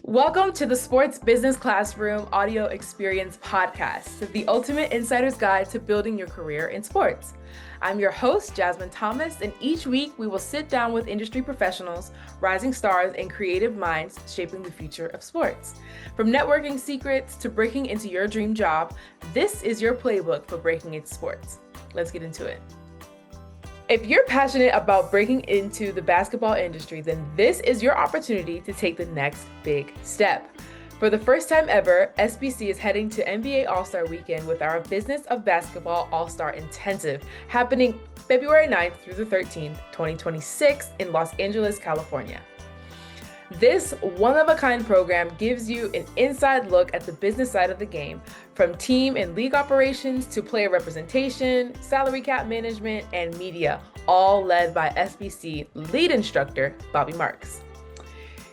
Welcome to the Sports Business Classroom Audio Experience podcast, the ultimate insider's guide to building your career in sports. I'm your host, Jazmine Thomas, and each week we will sit down with industry professionals, rising stars, and creative minds shaping the future of sports. From networking secrets to breaking into your dream job, this is your playbook for breaking into sports. Let's get into it. If you're passionate about breaking into the basketball industry, then this is your opportunity to take the next big step. For the first time ever, SBC is heading to NBA All-Star Weekend with our Business of Basketball All-Star Intensive, happening February 9th through the 13th, 2026 in Los Angeles, California. This one-of-a-kind program gives you an inside look at the business side of the game, from team and league operations to player representation, salary cap management, and media, all led by SBC lead instructor, Bobby Marks.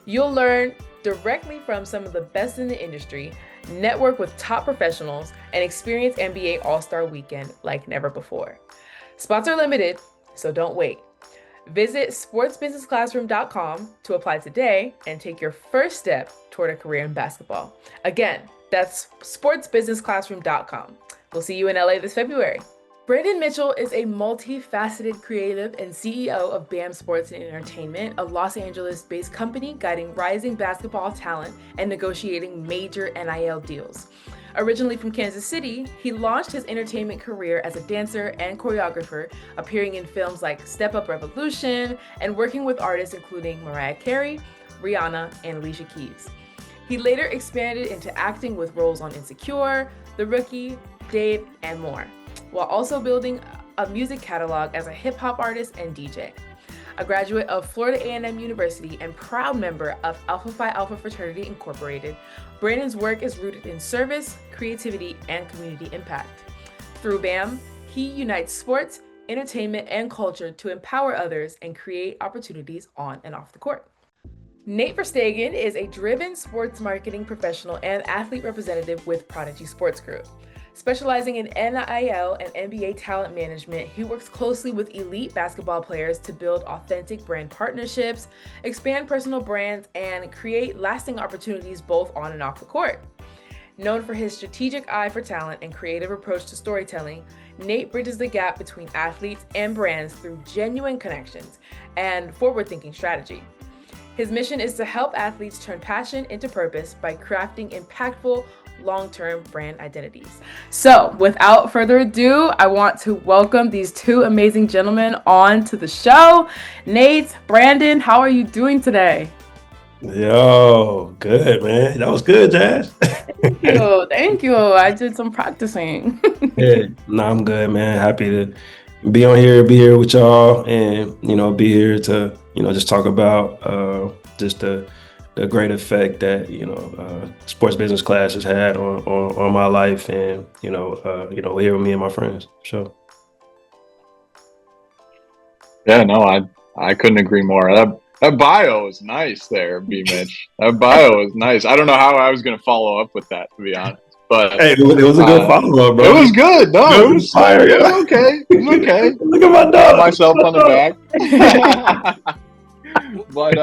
You'll learn directly from some of the best in the industry, network with top professionals, and experience NBA All-Star Weekend like never before. Spots are limited, so don't wait. Visit sportsbusinessclassroom.com to apply today and take your first step toward a career in basketball. Again, that's sportsbusinessclassroom.com. We'll see you in LA this February. Brandon Mitchell is a multifaceted creative and CEO of BAM Sports and Entertainment, a Los Angeles-based company guiding rising basketball talent and negotiating major NIL deals. Originally from Kansas City, he launched his entertainment career as a dancer and choreographer, appearing in films like Step Up Revolution and working with artists including Mariah Carey, Rihanna, and Alicia Keys. He later expanded into acting with roles on Insecure, The Rookie, Dave, and more, while also building a music catalog as a hip-hop artist and DJ. A graduate of Florida A&M University and proud member of Alpha Phi Alpha Fraternity Incorporated, Brandon's work is rooted in service, creativity, and community impact. Through BAM, he unites sports, entertainment, and culture to empower others and create opportunities on and off the court. Nate Verstegen is a driven sports marketing professional and athlete representative with Prodigy Sports Group. Specializing in NIL and NBA talent management, he works closely with elite basketball players to build authentic brand partnerships, expand personal brands, and create lasting opportunities both on and off the court. Known for his strategic eye for talent and creative approach to storytelling, Nate bridges the gap between athletes and brands through genuine connections and forward-thinking strategy. His mission is to help athletes turn passion into purpose by crafting impactful, long-term brand identities. So without further ado, I want to welcome these two amazing gentlemen on to the show. Nate, Brandon, how are you doing today? Yo, good, man. That was good, Jazz. Thank you. I did some practicing. Yeah, no, I'm good, man. Happy to be here with y'all and, be here to, just talk about just the great effect that sports business class has had on my life, and here with me and my friends. So yeah, no, I couldn't agree more. That bio is nice there, B Mitch. That bio is nice. I don't know how I was going to follow up with that, to be honest. But hey, it was a good follow up, bro. It was good. No, it was fire. Yeah. It was okay. It was okay. Look at my dog. Myself on the back. But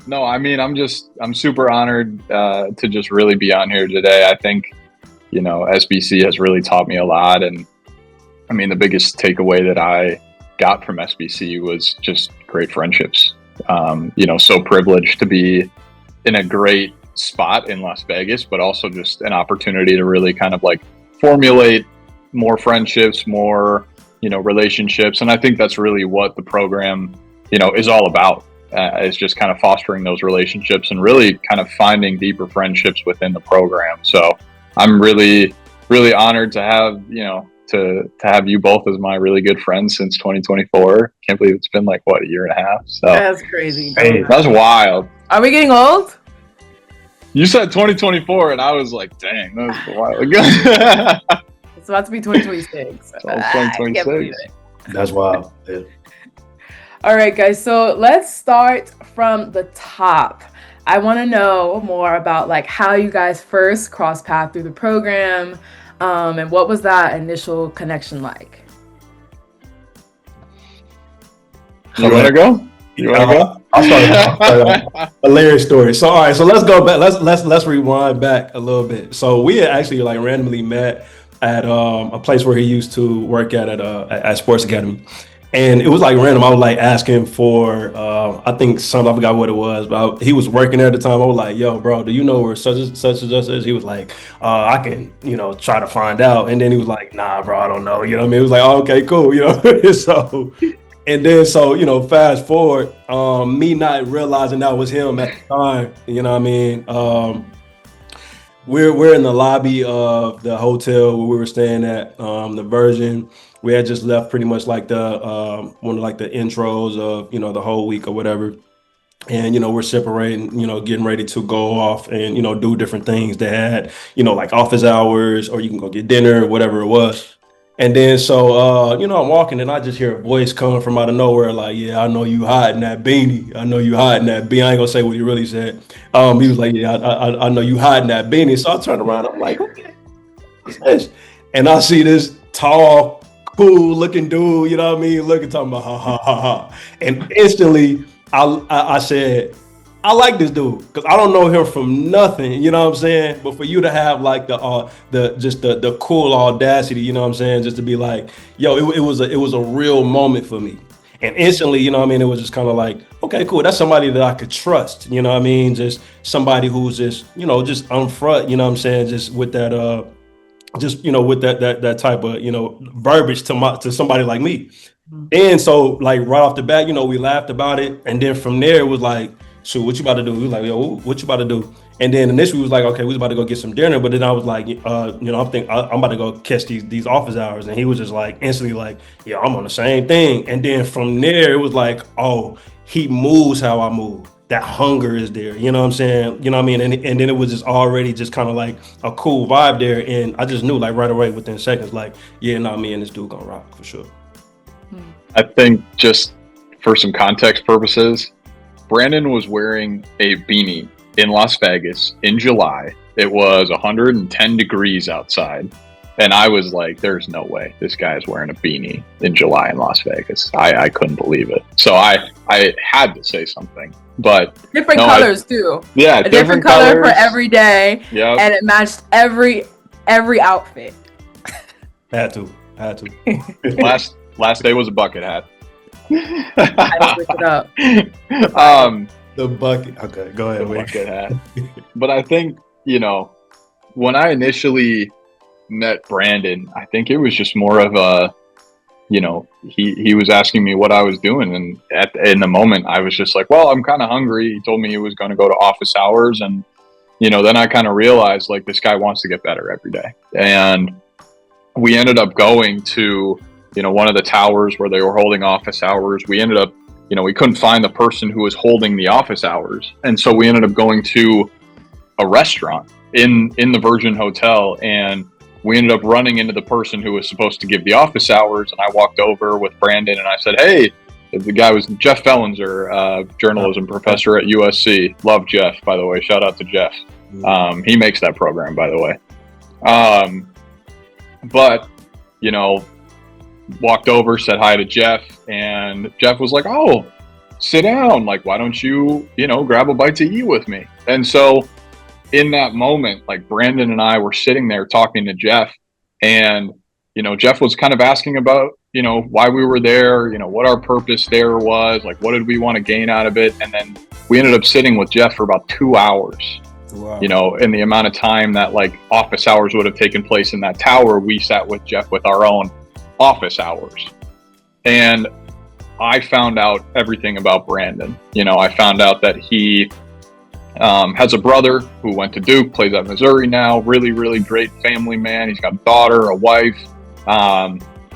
no, I mean, I'm super honored to just really be on here today. I think, SBC has really taught me a lot. And I mean, the biggest takeaway that I got from SBC was just great friendships. So privileged to be in a great spot in Las Vegas, but also just an opportunity to really kind of like formulate more friendships, more, relationships. And I think that's really what the program, is all about. It's just kind of fostering those relationships and really kind of finding deeper friendships within the program. So I'm really, really honored to have, to have you both as my really good friends since 2024. Can't believe it's been like, what, a year and a half? So that's crazy. Hey, that's wild. Are we getting old? You said 2024 and I was like, dang, that was a while ago. It's about to be 2026. It's 2026. That's wild. Yeah. All right, guys. So let's start from the top. I want to know more about like how you guys first crossed paths through the program, and what was that initial connection like? You want to go? You want to go? I'll hilarious story. So all right, so let's go back. Let's rewind back a little bit. So we had actually like randomly met at a place where he used to work at Sports Academy. And it was like random. I was like asking for, I think I forgot what it was, but he was working there at the time. I was like, yo, bro, do you know where such and such is? He was like, I can, try to find out. And then he was like, nah, bro, I don't know. You know what I mean? It was like, oh, okay, cool. So, fast forward, me not realizing that was him at the time, you know what I mean? We're in the lobby of the hotel where we were staying at, the Virgin. We had just left pretty much like the one of like the intros of the whole week or whatever, and we're separating, getting ready to go off and do different things. They had like office hours, or you can go get dinner, whatever it was. And then so I'm walking and I just hear a voice coming from out of nowhere like, yeah, I know you hiding that beanie. I know you hiding that beanie. I ain't gonna say what he really said. He was like, yeah, I know you hiding that beanie. So I turned around. I'm like, okay, what's this? And I see this tall, cool looking dude, you know what I mean? Looking, talking about ha ha ha ha. And instantly I said, I like this dude because I don't know him from nothing, you know what I'm saying? But for you to have like the cool audacity, you know what I'm saying? Just to be like, yo, it was a real moment for me. And instantly, you know what I mean? It was just kind of like, okay, cool. That's somebody that I could trust, you know what I mean? Just somebody who's just, just upfront, you know what I'm saying? Just with that, with that type of, verbiage to somebody like me. And so like right off the bat, we laughed about it. And then from there, it was like, shoot, what you about to do? We was like, yo, what you about to do? And then initially we was like, okay, we was about to go get some dinner. But then I was like, I'm about to go catch these office hours. And he was just like instantly like, yeah, I'm on the same thing. And then from there, it was like, oh, he moves how I move. That hunger is there. You know what I'm saying? You know what I mean? And then it was just already just kind of like a cool vibe there. And I just knew like right away within seconds, like, yeah, no, me and this dude gonna rock for sure. I think just for some context purposes, Brandon was wearing a beanie in Las Vegas in July. It was 110 degrees outside. And I was like, there's no way this guy is wearing a beanie in July in Las Vegas. I couldn't believe it. So I had to say something. But different colors too. Yeah, a different color colors for every day. Yep. And it matched every outfit. Had to. Last day was a bucket hat. I switched it up. The bucket. Okay, go ahead. The bucket hat. But I think, when I initially met Brandon, I think it was just more of a, he was asking me what I was doing. And in the moment, I was just like, well, I'm kind of hungry. He told me he was going to go to office hours. And, then I kind of realized like this guy wants to get better every day. And we ended up going to, one of the towers where they were holding office hours. We ended up, we couldn't find the person who was holding the office hours. And so we ended up going to a restaurant in the Virgin Hotel. And we ended up running into the person who was supposed to give the office hours. And I walked over with Brandon and I said, hey, the guy was Jeff Fellenser, journalism professor at USC. Love Jeff, by the way. Shout out to Jeff. He makes that program, by the way. But, walked over, said hi to Jeff, and Jeff was like, oh, sit down. Like, why don't you, grab a bite to eat with me? And so in that moment, like Brandon and I were sitting there talking to Jeff, and, Jeff was kind of asking about, why we were there, what our purpose there was, like, what did we want to gain out of it? And then we ended up sitting with Jeff for about 2 hours. Wow. In the amount of time that like office hours would have taken place in that tower, we sat with Jeff with our own office hours. And I found out everything about Brandon. I found out that he has a brother who went to Duke, plays at Missouri now, really, really great family man. He's got a daughter, a wife.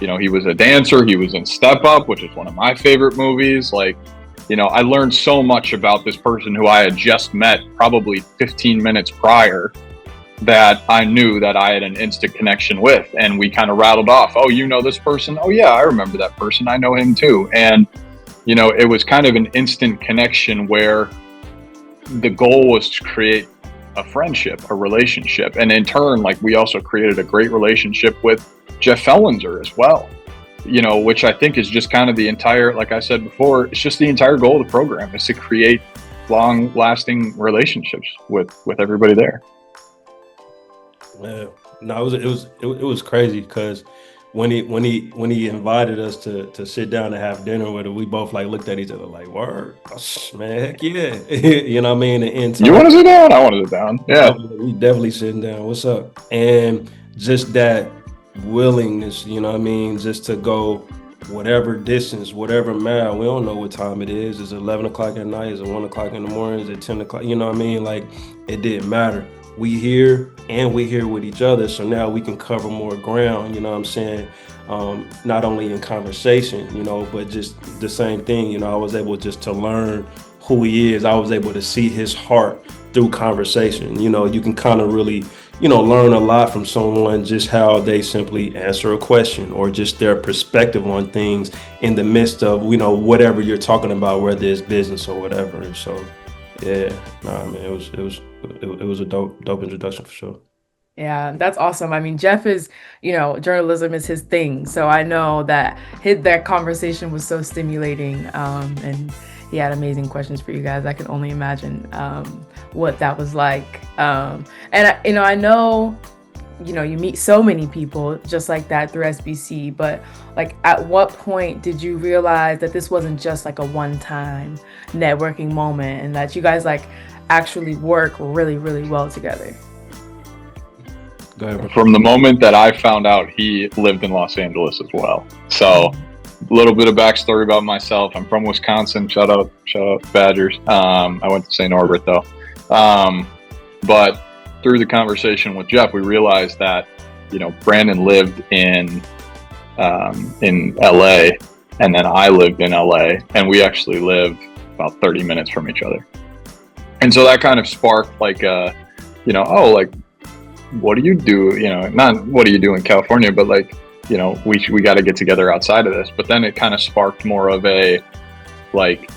He was a dancer. He was in Step Up, which is one of my favorite movies. Like, I learned so much about this person who I had just met probably 15 minutes prior that I knew that I had an instant connection with. And we kind of rattled off, oh, this person? Oh, yeah, I remember that person. I know him too. And, it was kind of an instant connection where the goal was to create a friendship, a relationship. And in turn, like we also created a great relationship with Jeff Fellenser as well. which I think is just kind of the entire, like I said before, it's just the entire goal of the program is to create long lasting relationships with everybody there. Yeah, no, it was crazy because when he invited us to sit down and have dinner with him, we both like looked at each other like, word, man, heck yeah. You know what I mean? And you want to sit down? I want to sit down. Yeah. We definitely sitting down. What's up? And just that willingness, you know what I mean, just to go whatever distance, whatever mile. We don't know what time it is. Is it 11 o'clock at night? Is it 1 o'clock in the morning? Is it 10 o'clock? You know what I mean? Like, it didn't matter. We here and we here with each other, so now we can cover more ground, you know what I'm saying? Not only in conversation, but just the same thing, I was able just to learn who he is. I was able to see his heart through conversation. You can kind of really, learn a lot from someone, just how they simply answer a question or just their perspective on things in the midst of, whatever you're talking about, whether it's business or whatever. And so, yeah, man, it was a dope introduction for sure. Yeah, that's awesome. I mean, Jeff is, journalism is his thing. So I know that that conversation was so stimulating, and he had amazing questions for you guys. I can only imagine what that was like. And I know, you meet so many people just like that through SBC, but like, at what point did you realize that this wasn't just like a one-time networking moment and that you guys like actually work really, really well together? Go ahead. From the moment that I found out he lived in Los Angeles as well. So a little bit of backstory about myself. I'm from Wisconsin. Shout out Badgers. I went to St. Norbert though. But through the conversation with Jeff, we realized that, Brandon lived in LA, and then I lived in LA, and we actually lived about 30 minutes from each other. And so that kind of sparked like, what do you do? Not what do you do in California, but like, we got to get together outside of this. But then it kind of sparked more of a like,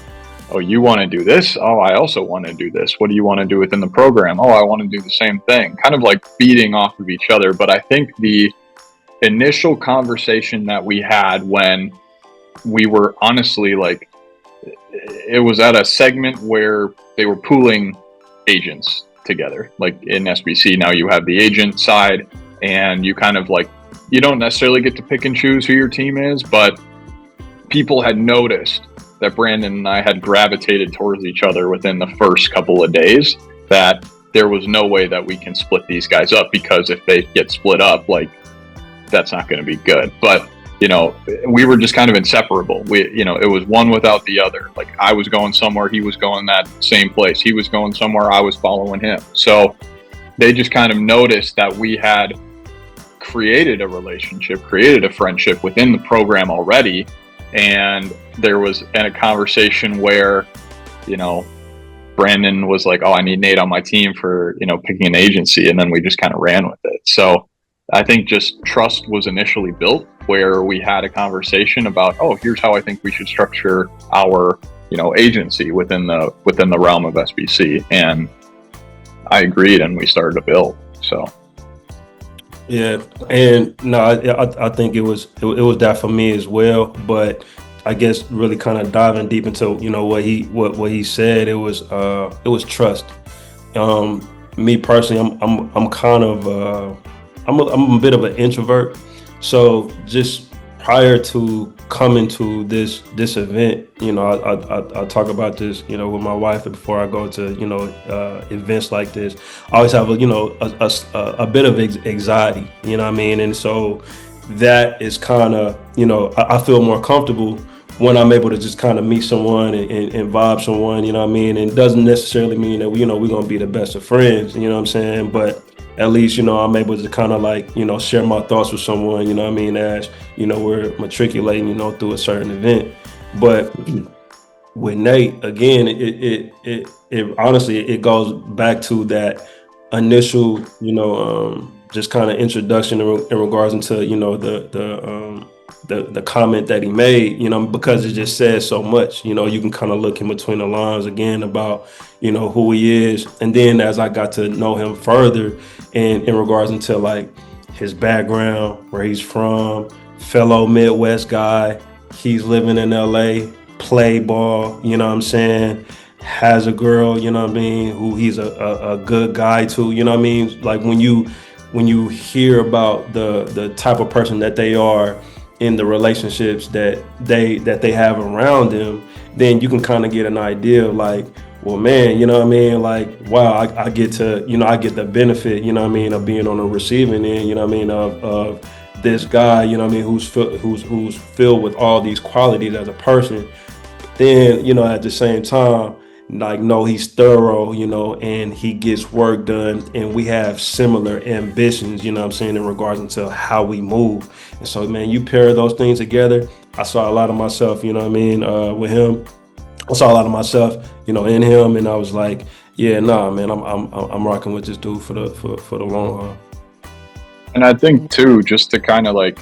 oh, you want to do this? Oh, I also want to do this. What do you want to do within the program? Oh, I want to do the same thing. Kind of like feeding off of each other. But I think the initial conversation that we had when we were honestly like, it was at a segment where they were pooling agents together. Like in SBC, now you have the agent side, and you kind of like, you don't necessarily get to pick and choose who your team is, but people had noticed that Brandon and I had gravitated towards each other within the first couple of days, that there was no way that we can split these guys up, because if they get split up, like, that's not going to be good. But we were just kind of inseparable. It was one without the other. Like, I was going somewhere, he was going that same place. He was going somewhere, I was following him. So they just kind of noticed that we had created a relationship, created a friendship within the program already. And there was a conversation where, Brandon was like, oh, I need Nate on my team for, picking an agency. And then we just kind of ran with it. So I think just trust was initially built, where we had a conversation about, oh, here's how I think we should structure our, agency within the realm of SBC. And I agreed, and we started to build. So. Yeah, and no, I think it was that for me as well. But I guess really kind of diving deep into what he said, it was trust. Me personally, I'm kind of I'm a bit of an introvert, so just prior to coming to this event, I talk about this, with my wife before I go to, events like this. I always have a bit of anxiety, you know what I mean? And so that is kind of, I feel more comfortable when I'm able to just kind of meet someone and vibe someone, you know what I mean? And it doesn't necessarily mean that, we're going to be the best of friends, you know what I'm saying? But at least, I'm able to kind of like, share my thoughts with someone, you know what I mean, as, we're matriculating, through a certain event. But with Nate, again, it honestly, it goes back to that initial, just kind of introduction in regards into, the comment that he made, because it just says so much. You can kind of look in between the lines again about, who he is. And then as I got to know him further in regards into like his background, where he's from, fellow Midwest guy. He's living in LA, play ball, you know what I'm saying? Has a girl, you know what I mean, who he's a good guy to, you know what I mean? Like when you hear about the type of person that they are in the relationships that they have around them, then you can kind of get an idea of like, well, man, you know what I mean? Like, wow, I get to, you know, I get the benefit, you know what I mean, of being on the receiving end, you know what I mean, of this guy, you know what I mean, who's filled with all these qualities as a person. Then, you know, at the same time, like, no, he's thorough, you know, and he gets work done, and we have similar ambitions, you know what I'm saying, in regards to how we move. And so, man, you pair those things together. I saw a lot of myself, you know what I mean, with him. I saw a lot of myself, you know, in him, and I was like, yeah, nah, man, I'm rocking with this dude for the long haul. And I think too, just to kind of like,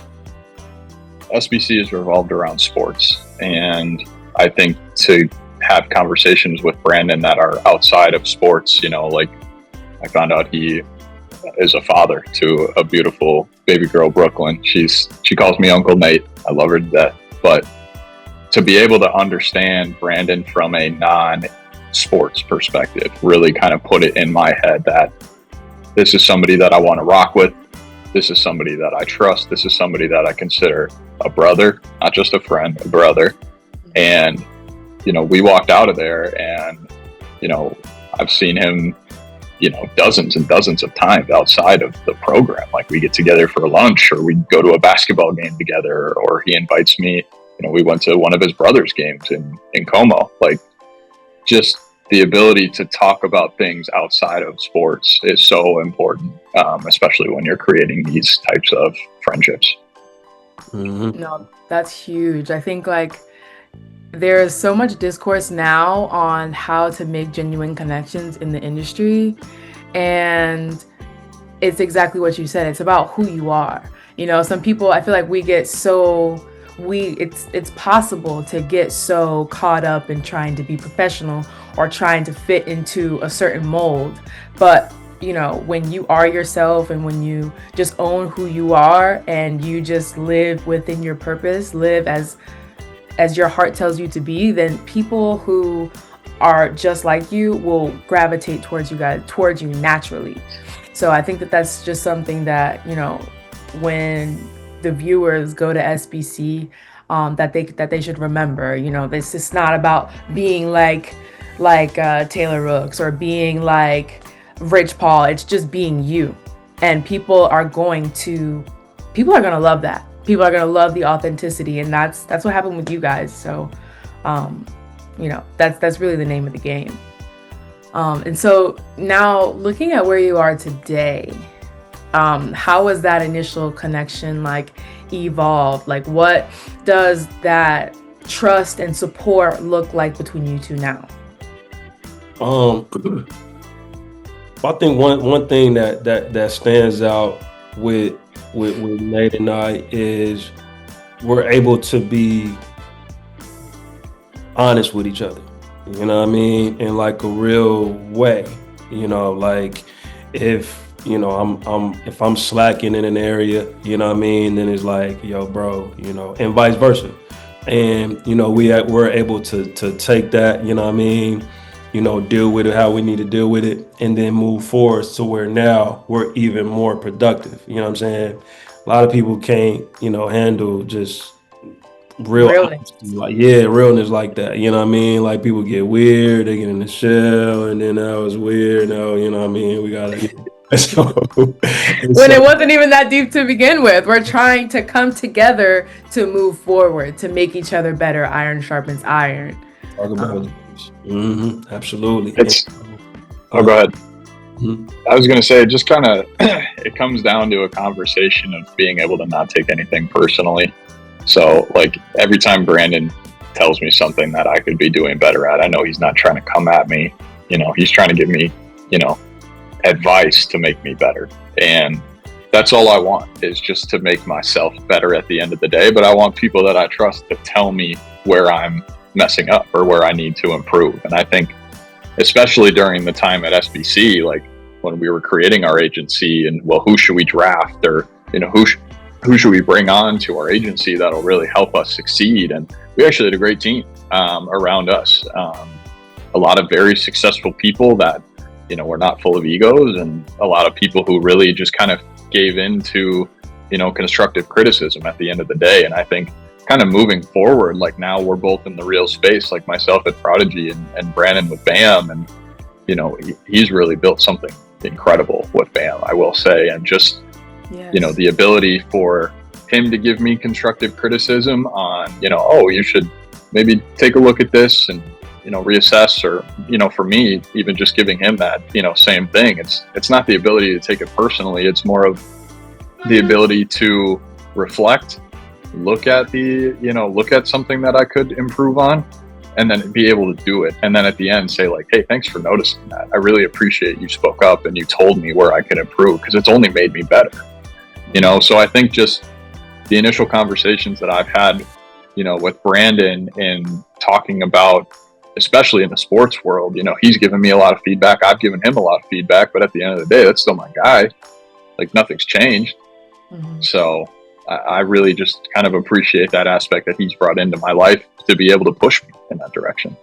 SBC is revolved around sports, and I think to have conversations with Brandon that are outside of sports, you know, like I found out he is a father to a beautiful baby girl, Brooklyn. She calls me Uncle Nate. I love her to death. But to be able to understand Brandon from a non-sports perspective, really kind of put it in my head that this is somebody that I want to rock with. This is somebody that I trust. This is somebody that I consider a brother, not just a friend, a brother. And, you know, we walked out of there and, you know, I've seen him, you know, dozens and dozens of times outside of the program. Like we get together for lunch, or we go to a basketball game together, or he invites me. You know, we went to one of his brother's games in Como. Like, just the ability to talk about things outside of sports is so important, especially when you're creating these types of friendships. Mm-hmm. No, that's huge. I think like there's so much discourse now on how to make genuine connections in the industry, and it's exactly what you said. It's about who you are. You know, some people, I feel like we get so it's possible to get so caught up in trying to be professional or trying to fit into a certain mold. But, you know, when you are yourself and when you just own who you are and you just live within your purpose, live as your heart tells you to be, then people who are just like you will gravitate towards you naturally. So I think that that's just something that, you know, when the viewers go to SBC, that they should remember. You know, this is not about being like Taylor Rooks or being like Rich Paul. It's just being you, and people are gonna love that. People are gonna love the authenticity, and that's what happened with you guys. So, you know, that's really the name of the game. And so now looking at where you are today, how was that initial connection like evolved? Like, what does that trust and support look like between you two now? I think one thing that stands out with Nate and I is we're able to be honest with each other. You know what I mean? In like a real way. You know, like if you know, if I'm slacking in an area, you know what I mean, then it's like, yo, bro, you know, and vice versa. And, you know, we're able to take that, you know what I mean, you know, deal with it how we need to deal with it, and then move forward to where now we're even more productive. You know what I'm saying? A lot of people can't, you know, handle just realness. Like, yeah, realness like that. You know what I mean? Like people get weird, they get in the shell, and then that was weird. Now, you know what I mean? We gotta when it wasn't even that deep to begin with. We're trying to come together to move forward, to make each other better. Iron sharpens iron. Talk about it. Absolutely. Go ahead. Mm-hmm. I was gonna say, just kind of, it comes down to a conversation of being able to not take anything personally. So, like, every time Brandon tells me something that I could be doing better at, I know he's not trying to come at me. You know, he's trying to give me, you know, advice to make me better. And that's all I want, is just to make myself better at the end of the day. But I want people that I trust to tell me where I'm messing up or where I need to improve. And I think, especially during the time at SBC, like when we were creating our agency and, well, who should we draft, or, you know, who should we bring on to our agency that'll really help us succeed? And we actually had a great team around us. A lot of very successful people that, you know, were not full of egos, and a lot of people who really just kind of gave into, you know, constructive criticism at the end of the day. And I think kind of moving forward, like now we're both in the real space, like myself at Prodigy and Brandon with BAM. And, you know, he's really built something incredible with BAM, I will say. And just, Yes. you know, the ability for him to give me constructive criticism on, you know, oh, you should maybe take a look at this and, you know, reassess, or, you know, for me, even just giving him that, you know, same thing. It's not the ability to take it personally. It's more of the ability to reflect, look at something that I could improve on, and then be able to do it. And then at the end say like, hey, thanks for noticing that. I really appreciate you spoke up and you told me where I could improve, because it's only made me better. You know, so I think just the initial conversations that I've had, you know, with Brandon in talking about, especially in the sports world, you know, he's given me a lot of feedback. I've given him a lot of feedback, but at the end of the day, that's still my guy. Like, nothing's changed. Mhm. So I really just kind of appreciate that aspect that he's brought into my life to be able to push me in that direction.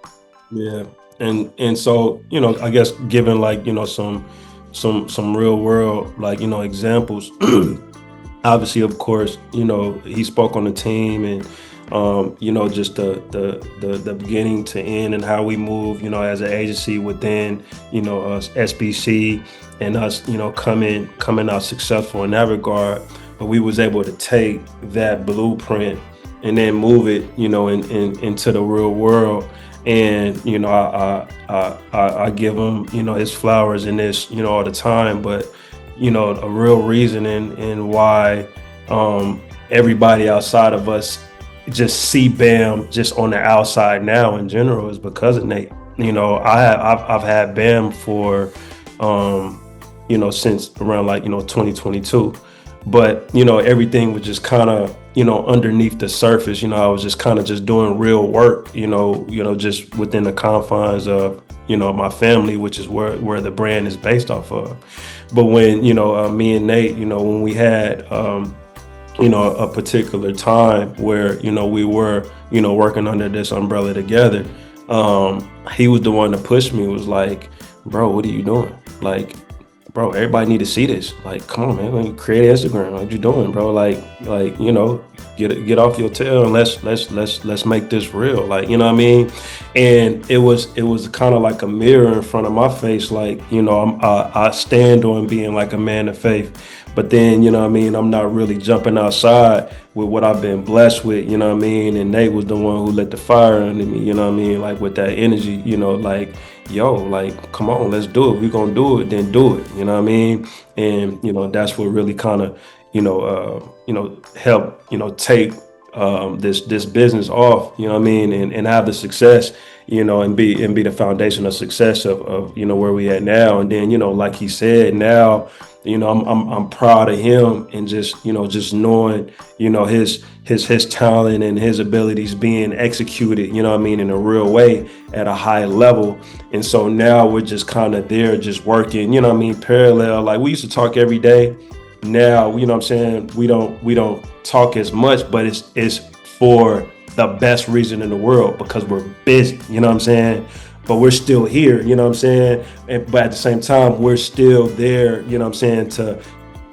Yeah. And so, you know, I guess given like, you know, some real world, like, you know, examples, obviously, of course, you know, he spoke on the team, and you know, just the beginning to end and how we move, you know, as an agency within, you know, us SBC, and us, you know, coming out successful in that regard. But we was able to take that blueprint and then move it, you know, into the real world. And, you know, I give him, you know, his flowers in this, you know, all the time. But, you know, a real reason and why everybody outside of us just see BAM just on the outside now in general is because of Nate. You know, I've had BAM for, you know, since around like, you know, 2022. But, you know, everything was just kind of, you know, underneath the surface. You know, I was just kind of just doing real work, you know, just within the confines of, you know, my family, which is where the brand is based off of. But when, you know, me and Nate, you know, when we had, you know, a particular time where, you know, we were, you know, working under this umbrella together, he was the one to push me. Was like, bro, what are you doing? Like, bro, everybody need to see this. Like, come on, man, like, create an Instagram. What you doing, bro? Like, you know, get off your tail and let's make this real. Like, you know what I mean? And it was kind of like a mirror in front of my face. Like, you know, I stand on being like a man of faith. But then, you know what I mean, I'm not really jumping outside with what I've been blessed with, you know what I mean? And Nate was the one who lit the fire under me, you know what I mean? Like, with that energy, you know, like, yo, like, come on, let's do it. We're going to do it, then do it, you know what I mean? And, you know, that's what really kind of, you know, help, you know, take this business off, you know what I mean? And have the success, you know, and be the foundation of success of, you know, where we at now. And then, you know, like he said, now, you know, I'm proud of him, and just, you know, just knowing, you know, his talent and his abilities being executed, you know what I mean, in a real way at a high level. And so now we're just kind of there, just working, you know what I mean, parallel. Like, we used to talk every day. Now, you know what I'm saying, we don't talk as much, but it's for the best reason in the world, because we're busy, you know what I'm saying? But we're still here, you know what I'm saying? But at the same time, we're still there, you know what I'm saying, to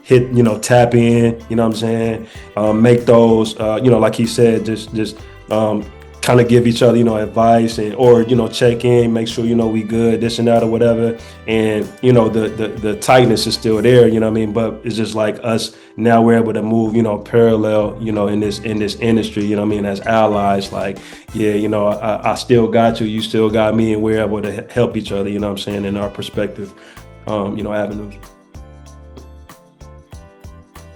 hit, you know, tap in, you know what I'm saying? Make those, you know, like he said, just kind of give each other, you know, advice, and, or, you know, check in, make sure, you know, we good, this and that or whatever. And, you know, the tightness is still there, you know what I mean? But it's just like us, now we're able to move, you know, parallel, you know, in this industry, you know what I mean, as allies. Like, yeah, you know, I still got you still got me, and we're able to help each other, you know what I'm saying, in our perspective, you know, avenues.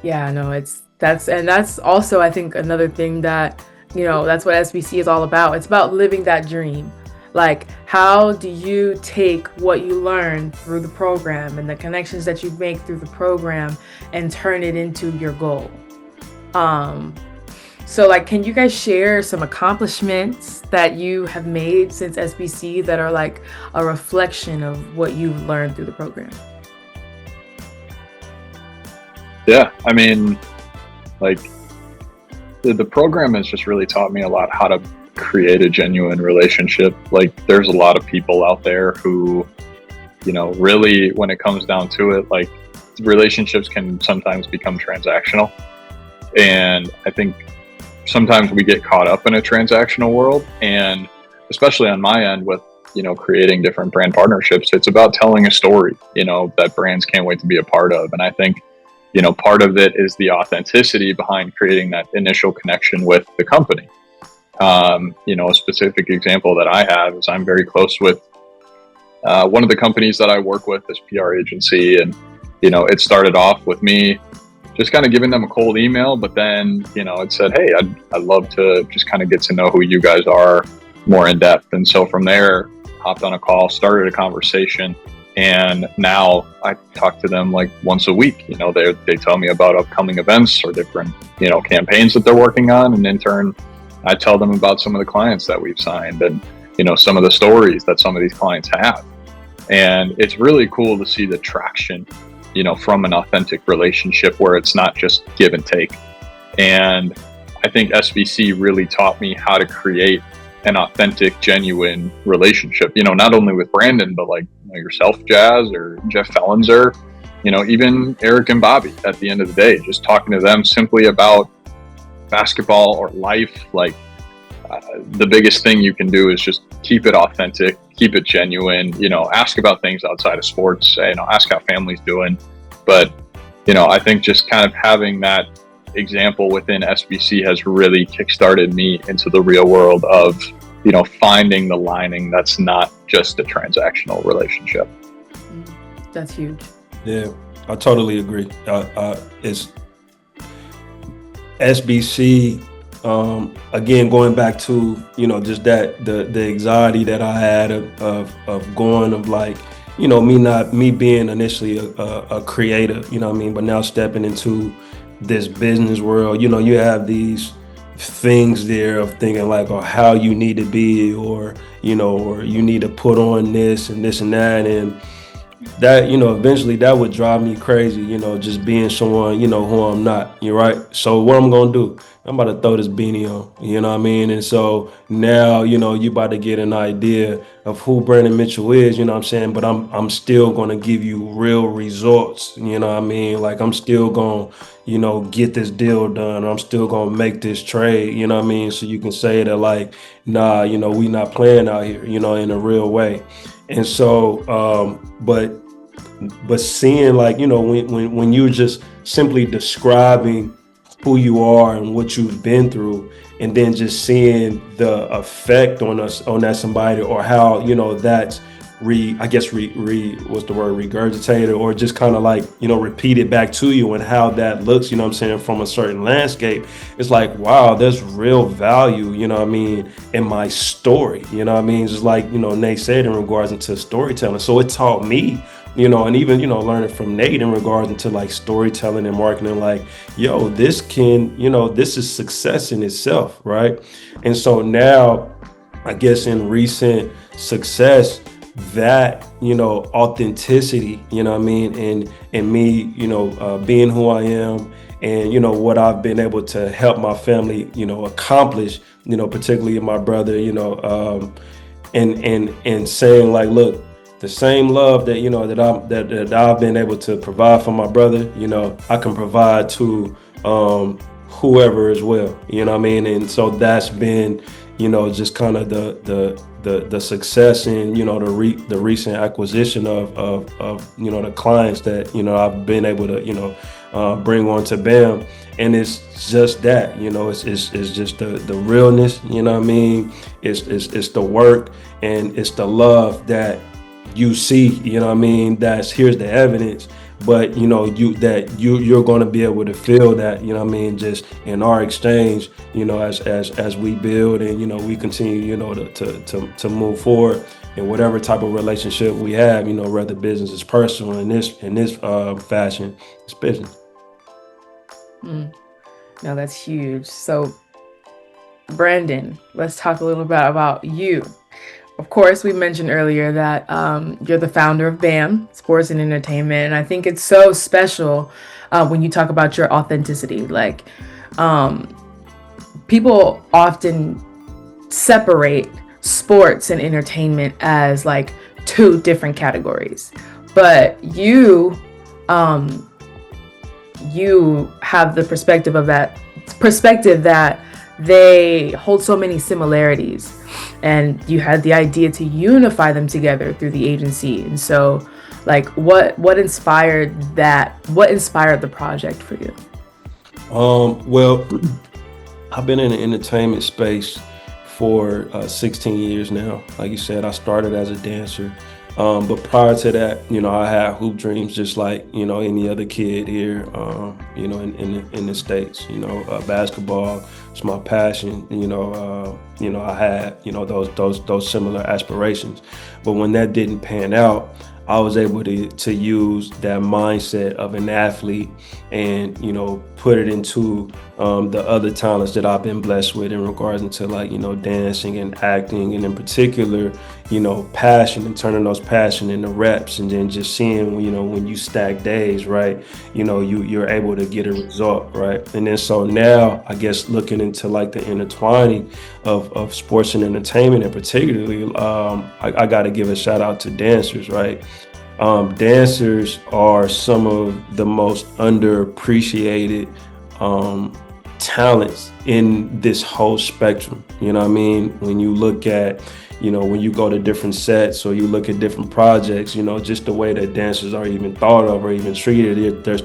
Yeah, no, that's also, I think, another thing that, you know, that's what SBC is all about. It's about living that dream. Like, how do you take what you learn through the program and the connections that you make through the program and turn it into your goal? So, like, can you guys share some accomplishments that you have made since SBC that are like a reflection of what you've learned through the program? Yeah, I mean, Like the program has just really taught me a lot how to create a genuine relationship. Like there's a lot of people out there who, you know, really when it comes down to it, like relationships can sometimes become transactional. And I think sometimes we get caught up in a transactional world, and especially on my end with, you know, creating different brand partnerships, it's about telling a story, you know, that brands can't wait to be a part of. And I think, you know, part of it is the authenticity behind creating that initial connection with the company. You know, a specific example that I have is I'm very close with one of the companies that I work with, this PR agency. And, you know, it started off with me just kind of giving them a cold email, but then, you know, it said, hey, I'd love to just kind of get to know who you guys are more in depth. And so from there, hopped on a call, started a conversation, and now I talk to them like once a week. You know, they tell me about upcoming events or different, you know, campaigns that they're working on, and in turn, I tell them about some of the clients that we've signed and, you know, some of the stories that some of these clients have. And it's really cool to see the traction, you know, from an authentic relationship where it's not just give and take. And I think SBC really taught me how to create an authentic, genuine relationship, you know, not only with Brandon, but like, you know, yourself, Jazz, or Jeff Fellenzer, you know, even Eric and Bobby at the end of the day, just talking to them simply about basketball or life. Like the biggest thing you can do is just keep it authentic, keep it genuine, you know, ask about things outside of sports, you know, ask how family's doing. But, you know, I think just kind of having that example within SBC has really kickstarted me into the real world of, you know, finding the lining that's not just a transactional relationship. That's huge. Yeah, I totally agree. It's SBC. Again, going back to, you know, just that the anxiety that I had of going, of like, you know, me being initially a creator, you know what I mean, but now stepping into this business world, you know, you have these things there of thinking like, oh, how you need to be, or, you know, or you need to put on this and this and that. And that, you know, eventually that would drive me crazy, you know, just being someone, you know, who I'm not. You're right. So what I'm going to do, I'm about to throw this beanie on, you know what I mean? And so now, you know, you about to get an idea of who Brandon Mitchell is, you know what I'm saying? But I'm still going to give you real results, you know what I mean? Like I'm still going to, you know, get this deal done. I'm still going to make this trade, you know what I mean? So you can say that like, nah, you know, we not playing out here, you know, in a real way. And so, but seeing like, you know, when you're just simply describing who you are and what you've been through, and then just seeing the effect on us, on that somebody, or how, you know, that's regurgitated, or just kind of like, you know, repeated back to you, and how that looks, you know what I'm saying, from a certain landscape. It's like, wow, there's real value, you know what I mean, in my story, you know what I mean? Just like, you know, Nate said in regards to storytelling. So it taught me, you know, and even, you know, learning from Nate in regards into like storytelling and marketing, like, yo, this can, you know, this is success in itself, right? And so now, I guess in recent success, that, you know, authenticity, you know what I mean, and me, you know, being who I am, and, you know, what I've been able to help my family, you know, accomplish, you know, particularly my brother, you know, and saying like, look, the same love that, you know, that I've been able to provide for my brother, you know, I can provide to whoever as well, you know what I mean? And so that's been, you know, just kind of the success in, you know, the recent acquisition of you know, the clients that, you know, I've been able to, you know, bring on to BAM. And it's just that, you know, it's just the realness, you know what I mean? It's the work, and it's the love that you see, you know what I mean? Here's the evidence. But, you know, you're going to be able to feel that, you know what I mean, just in our exchange, you know, as we build, and, you know, we continue, you know, to move forward in whatever type of relationship we have, you know, whether business is personal, in this fashion, it's business. No, that's huge. So Brandon, let's talk a little bit about you. of course, we mentioned earlier that you're the founder of BAM, Sports and Entertainment. And I think it's so special when you talk about your authenticity. Like, people often separate sports and entertainment as like two different categories. But you have the perspective that they hold so many similarities, and you had the idea to unify them together through the agency. And so, like, what inspired the project for you? Well, I've been in the entertainment space for 16 years now. Like you said, I started as a dancer. But prior to that, I had hoop dreams just like, any other kid here, in the States. Basketball is my passion. I had, those similar aspirations. But when that didn't pan out, I was able to use that mindset of an athlete and, put it into the other talents that I've been blessed with in regards to like, dancing and acting, and in particular, passion, and turning those passion into reps, and then just seeing, when you stack days, right, you're able to get a result, right? And then so now, I guess, looking into like the intertwining of sports and entertainment, and particularly, I got to give a shout out to dancers, right? Dancers are some of the most underappreciated talents in this whole spectrum. You know what I mean? When you look at, when you go to different sets or you look at different projects, just the way that dancers are even thought of or even treated, they're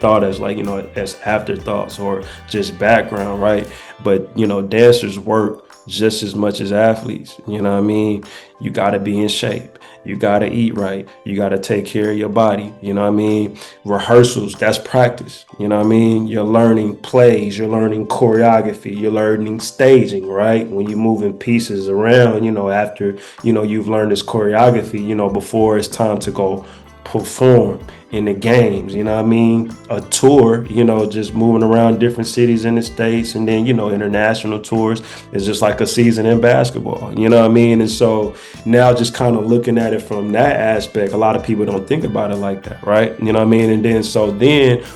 thought as like, as afterthoughts or just background, right? But, dancers work just as much as athletes. You know what I mean? You got to be in shape. You got to eat right. You got to take care of your body. You know what I mean? Rehearsals, that's practice. You know what I mean? You're learning plays. You're learning choreography. You're learning staging, right? When you're moving pieces around, after, you've learned this choreography, before it's time to go perform in the games, you know what I mean? A tour, just moving around different cities in the States, and then, international tours is just like a season in basketball, you know what I mean? And so now just kind of looking at it from that aspect, a lot of people don't think about it like that, right? You know what I mean? And then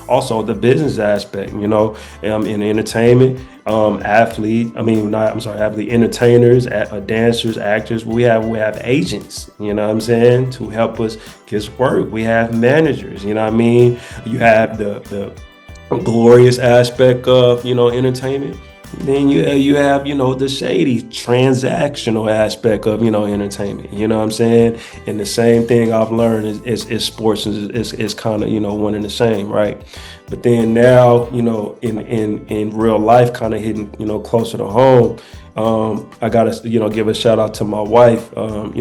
also the business aspect, in entertainment, entertainers, dancers, actors. We have agents, you know what I'm saying, to help us get work. We have managers, you know what I mean. You have the glorious aspect of, entertainment. Then you have, the shady transactional aspect of, entertainment, you know what I'm saying? And the same thing I've learned is sports is kind of, one and the same, right? But then now, in real life, kind of hitting, closer to home, I gotta, give a shout out to my wife. I'm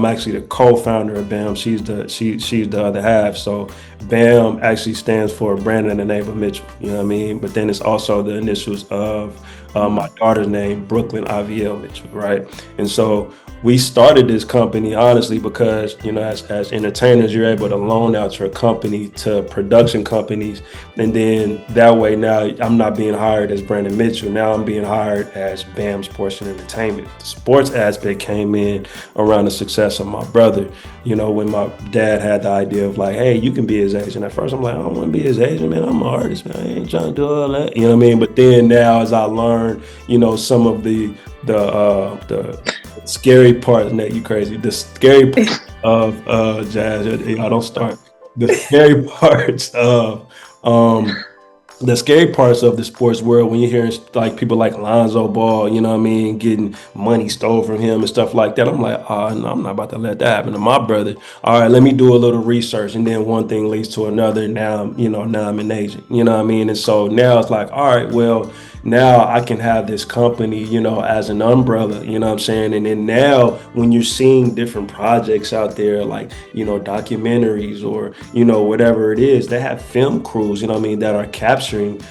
actually the co-founder of BAM. She's the other half. So BAM actually stands for Brandon and Ava Mitchell. You know what I mean? But then it's also the initials of my daughter's name, Brooklyn Aviel Mitchell, right? And so we started this company honestly because, as entertainers, you're able to loan out your company to production companies. And then that way now I'm not being hired as Brandon Mitchell. Now I'm being hired as BAM Sports and Entertainment. The sports aspect came in around the success of my brother. When my dad had the idea of like, hey, you can be his agent. At first I'm like, I don't want to be his agent, man. I'm an artist, man. I ain't trying to do all that. You know what I mean? But then now as I learned, some of the scary part, Nate, you crazy. The scary part of Jazz, I don't start. The scary parts of the sports world, when you're hearing like people like Lonzo Ball, you know what I mean, getting money stole from him and stuff like that, I'm like, oh, no, I'm not about to let that happen to my brother. All right, let me do a little research, and then one thing leads to another. Now I'm an agent, you know what I mean? And so now it's like, all right, well, now I can have this company, as an umbrella, you know what I'm saying? And then now when you're seeing different projects out there, like, documentaries or, whatever it is, they have film crews, that are capturing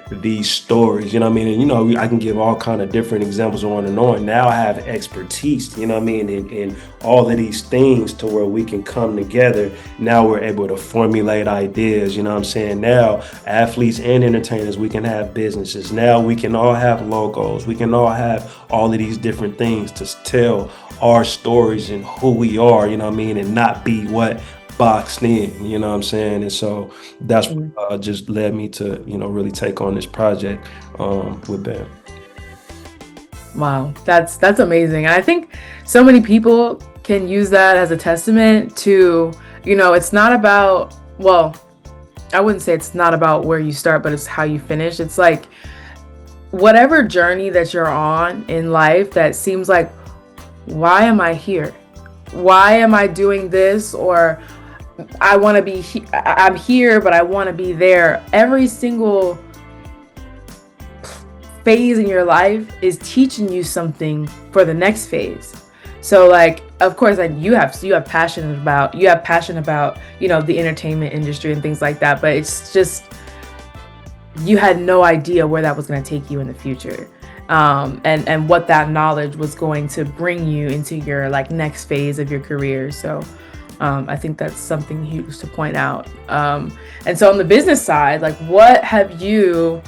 these stories, you know what I mean? And, I can give all kind of different examples on and on. Now I have expertise, you know what I mean? In all of these things to where we can come together. Now we're able to formulate ideas, you know what I'm saying? Now athletes and entertainers, we can have businesses. Now now we can all have logos. We can all have all of these different things to tell our stories and who we are, you know what I mean? And not be what boxed in, you know what I'm saying? And so that's what just led me to, you know, really take on this project with BAM. Wow, that's amazing. And I think so many people can use that as a testament to, you know, it's not about, well, I wouldn't say it's not about where you start, but it's how you finish. It's like whatever journey that you're on in life that seems like, why am I here? Why am I doing this? Or I want to be, I'm here, but I want to be there. Every single phase in your life is teaching you something for the next phase. So like, of course, like you have passion about, you know, the entertainment industry and things like that, but it's just, you had no idea where that was going to take you in the future. And what that knowledge was going to bring you into your like next phase of your career. So I think that's something huge to point out. And so on the business side, like what have you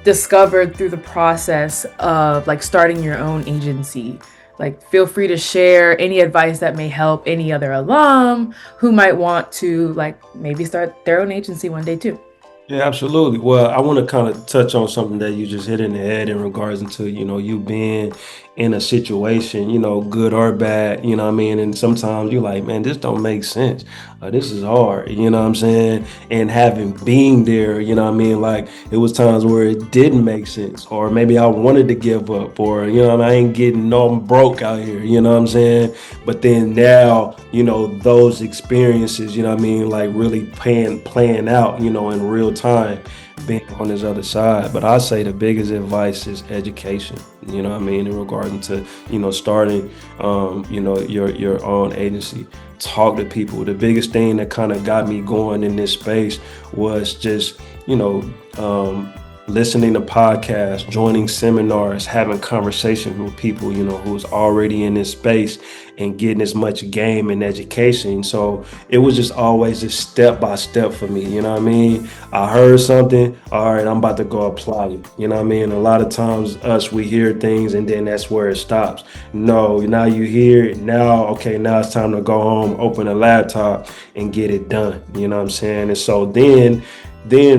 discovered through the process of like starting your own agency? Like feel free to share any advice that may help any other alum who might want to like maybe start their own agency one day too. Yeah, absolutely. Well, I want to kind of touch on something that you just hit in the head in regards to, you know, you being in a situation, you know, good or bad, you know what I mean? And sometimes you're like, man, this don't make sense. This is hard, you know what I'm saying? And having been there, you know what I mean? Like it was times where it didn't make sense, or maybe I wanted to give up, or, you know what I mean? I ain't getting no, I'm broke out here, you know what I'm saying? But then now, you know, those experiences, you know what I mean? Like really playing out, you know, in real time, being on this other side. But I say the biggest advice is education, you know what I mean, in regard to, you know, starting, you know, your own agency. Talk to people. The biggest thing that kind of got me going in this space was just, you know, listening to podcasts, joining seminars, having conversations with people, you know, who's already in this space and getting as much game and education. So it was just always just step by step for me. You know what I mean? I heard something. All right, I'm about to go apply it. You know what I mean? A lot of times we hear things and then that's where it stops. No, now you hear it. Now, okay, now it's time to go home, open a laptop and get it done. You know what I'm saying? And so then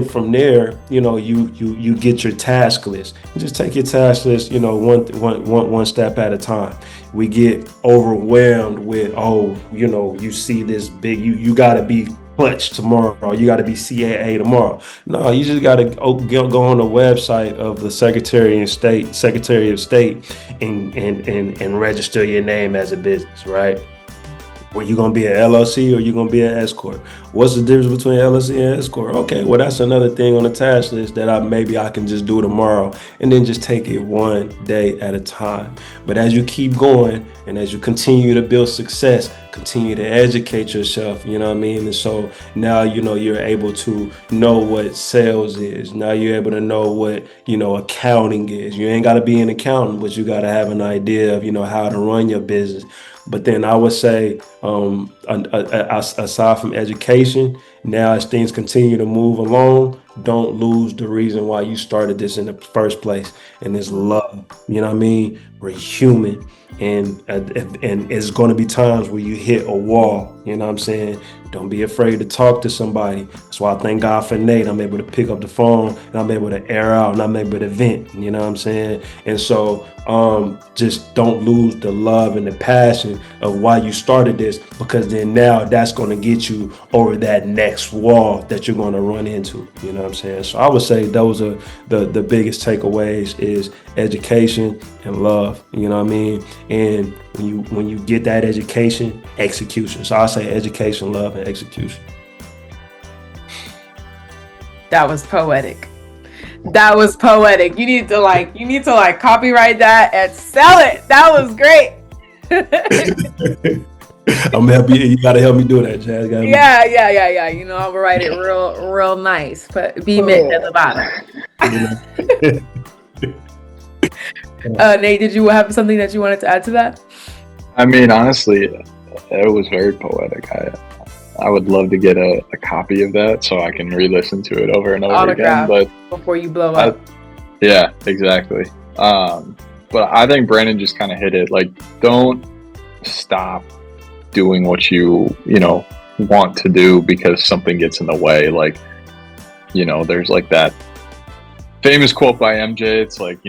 from there, you know, you get your task list. You just take your task list, you know, one step at a time. We get overwhelmed with, oh, you know, you see this big, you got to be clutch tomorrow, you got to be CAA tomorrow. No, you just got to go on the website of the Secretary of State and register your name as a business, right? Were you going to be an LLC or you going to be an S Corp? What's the difference between LLC and S Corp? Okay, well, that's another thing on the task list that I can just do tomorrow, and then just take it one day at a time. But as you keep going and as you continue to build success, continue to educate yourself, you know what I mean? And so now, you know, you're able to know what sales is. Now you're able to know what, you know, accounting is. You ain't got to be an accountant, but you got to have an idea of, you know, how to run your business. But then I would say, aside from education, now as things continue to move along, don't lose the reason why you started this in the first place. And it's love. You know what I mean? We're human. And it's going to be times where you hit a wall. You know what I'm saying? Don't be afraid to talk to somebody. That's why I thank God for Nate. I'm able to pick up the phone and I'm able to air out and I'm able to vent. You know what I'm saying? And so just don't lose the love and the passion of why you started this, because then now that's going to get you over that next wall that you're going to run into. You know what I'm saying? So I would say those are the biggest takeaways is education and love. You know what I mean? And when you get that education, execution. So I say education, love, and execution. That was poetic. You need to copyright that and sell it. That was great. I'm happy. You gotta help me do that, Jazz. Yeah. You know, I'll write it real nice. But be mint at the bottom. Nate, did you have something that you wanted to add to that? I mean, honestly, it was very poetic. I would love to get a copy of that so I can re-listen to it over and over Autograph again. But before you blow up. Yeah, exactly. But I think Brandon just kind of hit it. Like, don't stop doing what you want to do because something gets in the way. Like, there's like that famous quote by MJ. It's like,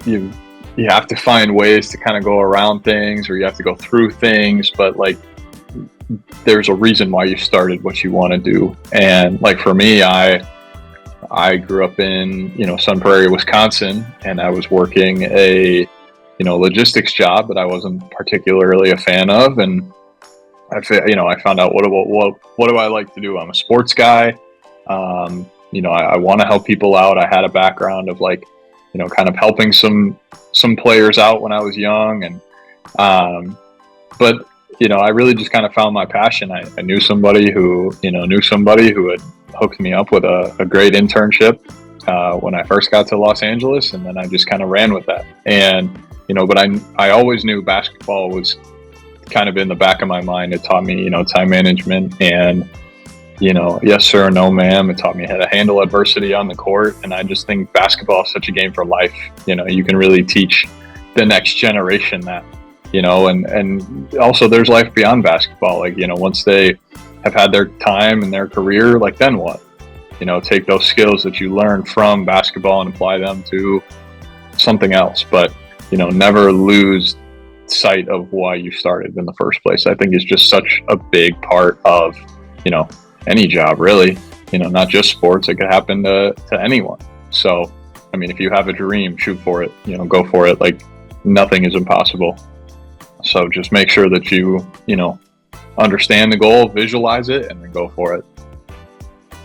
you have to find ways to kind of go around things, or you have to go through things, but like there's a reason why you started what you want to do. And like for me, I grew up in Sun Prairie, Wisconsin, and I was working a logistics job that I wasn't particularly a fan of, and I found out what do I like to do. I'm a sports guy. I want to help people out. I had a background of like kind of helping some players out when I was young, and but I really just kind of found my passion. I knew somebody who had hooked me up with a great internship when I first got to Los Angeles, and then I just kind of ran with that. And but I always knew basketball was kind of in the back of my mind. It taught me time management and yes sir, no ma'am. It taught me how to handle adversity on the court, and I just think basketball is such a game for life. You can really teach the next generation that, and also there's life beyond basketball. Like, once they have had their time in their career, like then what? Take those skills that you learn from basketball and apply them to something else. But, never lose sight of why you started in the first place. I think it's just such a big part of, any job really, not just sports. It could happen to anyone. So, I mean, if you have a dream, shoot for it, go for it. Like, nothing is impossible. So just make sure that you understand the goal, visualize it, and then go for it.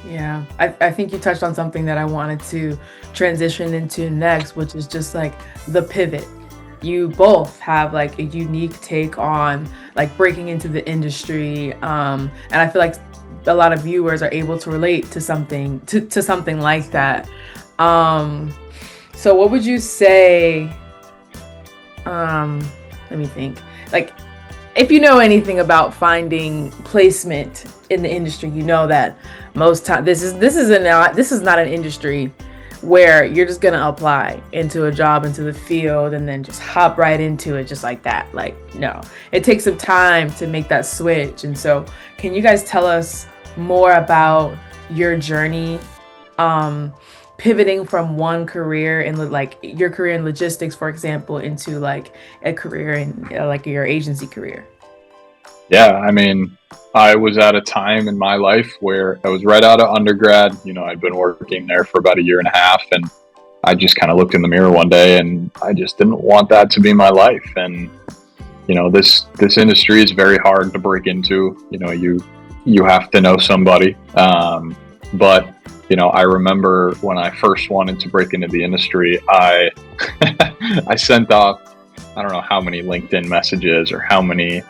Yeah, I think you touched on something that I wanted to transition into next, which is just like the pivot. You both have like a unique take on like breaking into the industry, and I feel like a lot of viewers are able to relate to something like that. So what would you say? Let me think. Like, if you know anything about finding placement in the industry, you know that most time this is not an industry where you're just gonna apply into a job, into the field, and then just hop right into it just like that. Like, no, it takes some time to make that switch. And so, can you guys tell us more about your journey, pivoting from one career in like your career in logistics, for example, into like a career in like your agency career? Yeah, I mean, I was at a time in my life where I was right out of undergrad. I'd been working there for about a year and a half, and I just kind of looked in the mirror one day and I just didn't want that to be my life. And, this industry is very hard to break into. You have to know somebody. But I remember when I first wanted to break into the industry, I sent off, I don't know how many LinkedIn messages or how many,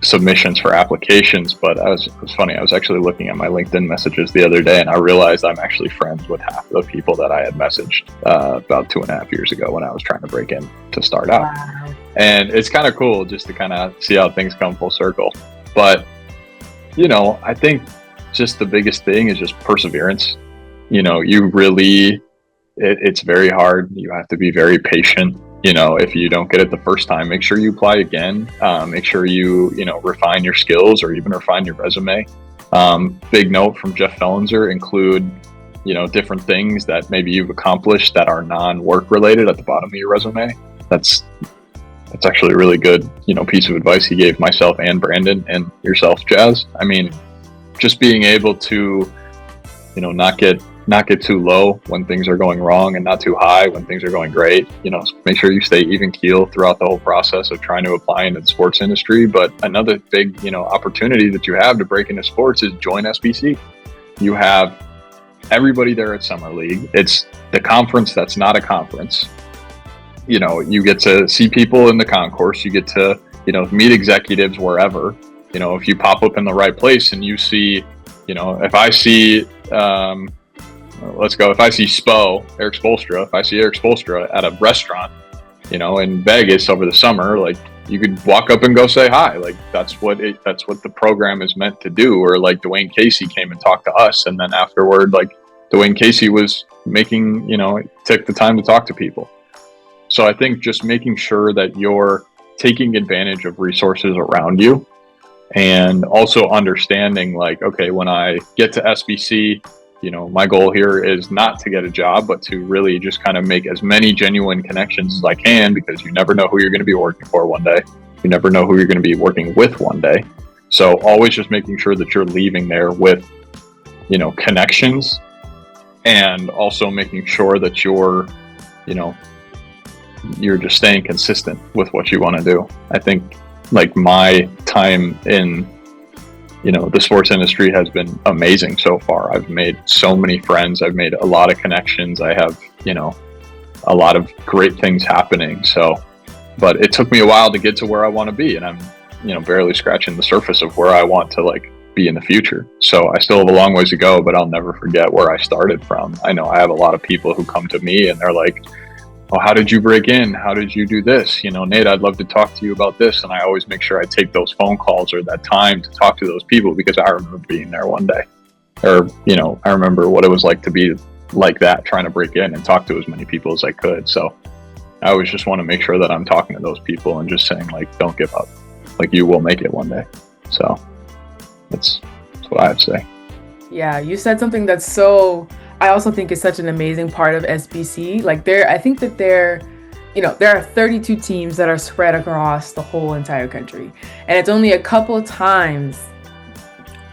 submissions for applications, but it was funny. I was actually looking at my LinkedIn messages the other day, and I realized I'm actually friends with half of the people that I had messaged about 2.5 years ago when I was trying to break in to start out. Wow. And it's kind of cool just to kind of see how things come full circle. But, I think just the biggest thing is just perseverance. It's very hard. You have to be very patient. If you don't get it the first time, make sure you apply again. Make sure you refine your skills or even refine your resume. Big note from Jeff Fellenser, include, different things that maybe you've accomplished that are non-work related at the bottom of your resume. That's actually a really good, piece of advice he gave myself and Brandon and yourself, Jazz. I mean, just being able to, not get too low when things are going wrong and not too high when things are going great. Make sure you stay even keel throughout the whole process of trying to apply into the sports industry. But another big, opportunity that you have to break into sports is join SBC. You have everybody there at Summer League. It's the conference that's not a conference. You get to see people in the concourse. You get to, meet executives wherever. If you pop up in the right place and you see, if I see, if I see Eric Spoelstra at a restaurant, in Vegas over the summer, like, you could walk up and go say hi. Like, that's what the program is meant to do. Or like Dwayne Casey came and talked to us, and then afterward, like, Dwayne Casey was making, take the time to talk to people. So I think just making sure that you're taking advantage of resources around you, and also understanding like, okay, when I get to SBC, my goal here is not to get a job, but to really just kind of make as many genuine connections as I can, because you never know who you're going to be working for one day. You never know who you're going to be working with one day. So always just making sure that you're leaving there with, connections, and also making sure that you're just staying consistent with what you want to do. I think like my time in the sports industry has been amazing so far. I've made so many friends. I've made a lot of connections. I have, a lot of great things happening. So, but it took me a while to get to where I want to be, and I'm, barely scratching the surface of where I want to like be in the future. So I still have a long ways to go, but I'll never forget where I started from. I know I have a lot of people who come to me and they're like, oh, how did you break in? How did you do this? Nate, I'd love to talk to you about this. And I always make sure I take those phone calls or that time to talk to those people, because I remember being there one day, or, I remember what it was like to be like that, trying to break in and talk to as many people as I could. So I always just want to make sure that I'm talking to those people and just saying like, don't give up, like you will make it one day. So that's what I would say. Yeah, you said something that's I also think is such an amazing part of SBC. Like I think that there are 32 teams that are spread across the whole entire country. And it's only a couple of times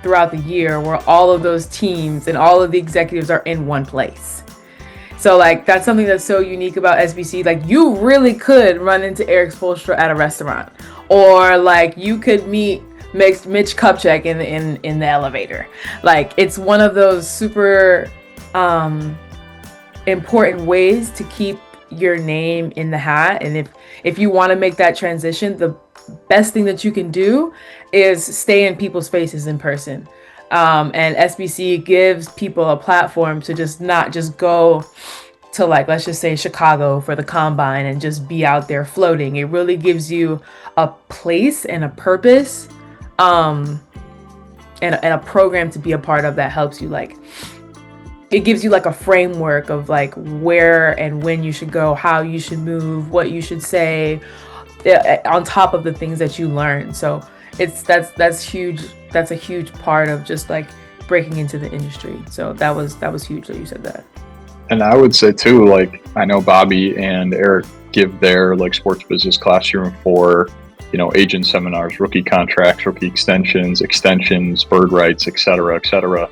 throughout the year where all of those teams and all of the executives are in one place. So like, that's something that's so unique about SBC. Like you really could run into Eric Spoelstra at a restaurant, or like you could meet Mitch Kupchak in the elevator. Like it's one of those super important ways to keep your name in the hat. And if you want to make that transition, the best thing that you can do is stay in people's faces in person. And SBC gives people a platform to just not just go to, like, let's just say Chicago for the combine and just be out there floating. It really gives you a place and a purpose, and a program to be a part of that helps you, like, it gives you like a framework of like where and when you should go, how you should move, what you should say, on top of the things that you learn. So that's huge. That's a huge part of just like breaking into the industry. So that was huge that you said that. And I would say too, like, I know Bobby and Eric give their like sports business classroom for, agent seminars, rookie contracts, rookie extensions, bird rights, et cetera.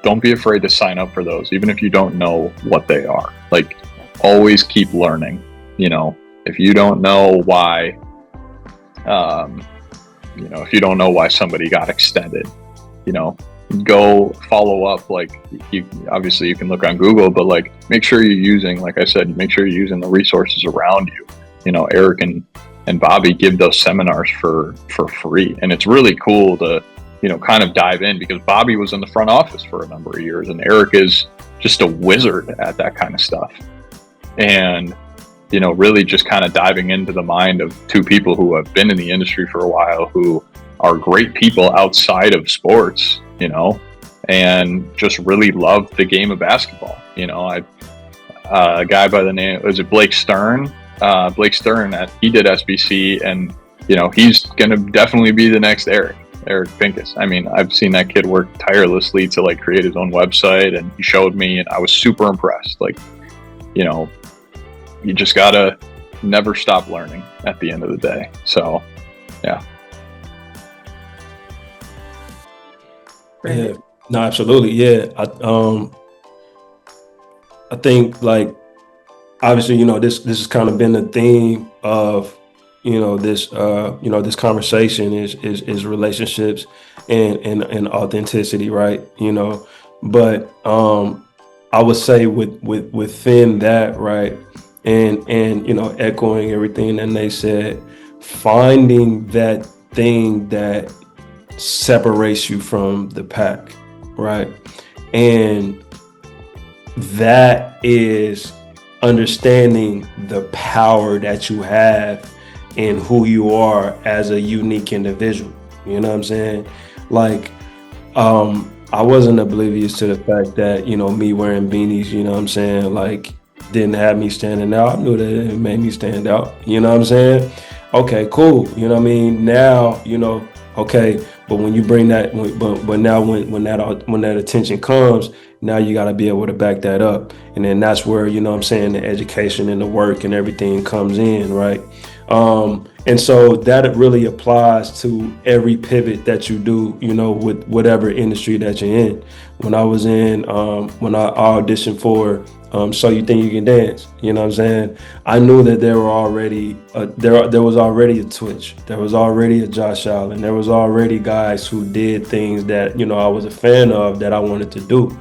Don't be afraid to sign up for those, even if you don't know what they are. Like, always keep learning. If you don't know why, if you don't know why somebody got extended, go follow up. Like, obviously you can look on Google, but like, make sure you're using, like I said, make sure you're using the resources around you. Eric and Bobby give those seminars for free, and it's really cool to kind of dive in, because Bobby was in the front office for a number of years, and Eric is just a wizard at that kind of stuff. And, really just kind of diving into the mind of two people who have been in the industry for a while, who are great people outside of sports, and just really love the game of basketball. A guy by the name, was it Blake Stern? Blake Stern, he did SBC, and, he's going to definitely be the next Eric Pincus. I mean, I've seen that kid work tirelessly to like create his own website, and he showed me, and I was super impressed. Like, you just gotta never stop learning at the end of the day. So, yeah. Yeah, no, absolutely. Yeah. I think like, obviously, this has kind of been the theme of, this conversation is relationships and authenticity, right? But I would say within that, right, and echoing everything that they said, finding that thing that separates you from the pack, right? And that is understanding the power that you have in who you are as a unique individual. You know what I'm saying? Like, I wasn't oblivious to the fact that, me wearing beanies, you know what I'm saying, like didn't have me standing out. I knew that it made me stand out, you know what I'm saying? Okay, cool. You know what I mean? Now, okay, but when you bring that, but now when that attention comes, now you got to be able to back that up. And then that's where, what I'm saying, the education and the work and everything comes in, right? And so that really applies to every pivot that you do, with whatever industry that you're in. When I was when I auditioned for So You Think You Can Dance, you know what I'm saying? I knew that there was already a Twitch, there was already a Josh Allen, there was already guys who did things that, I was a fan of that I wanted to do.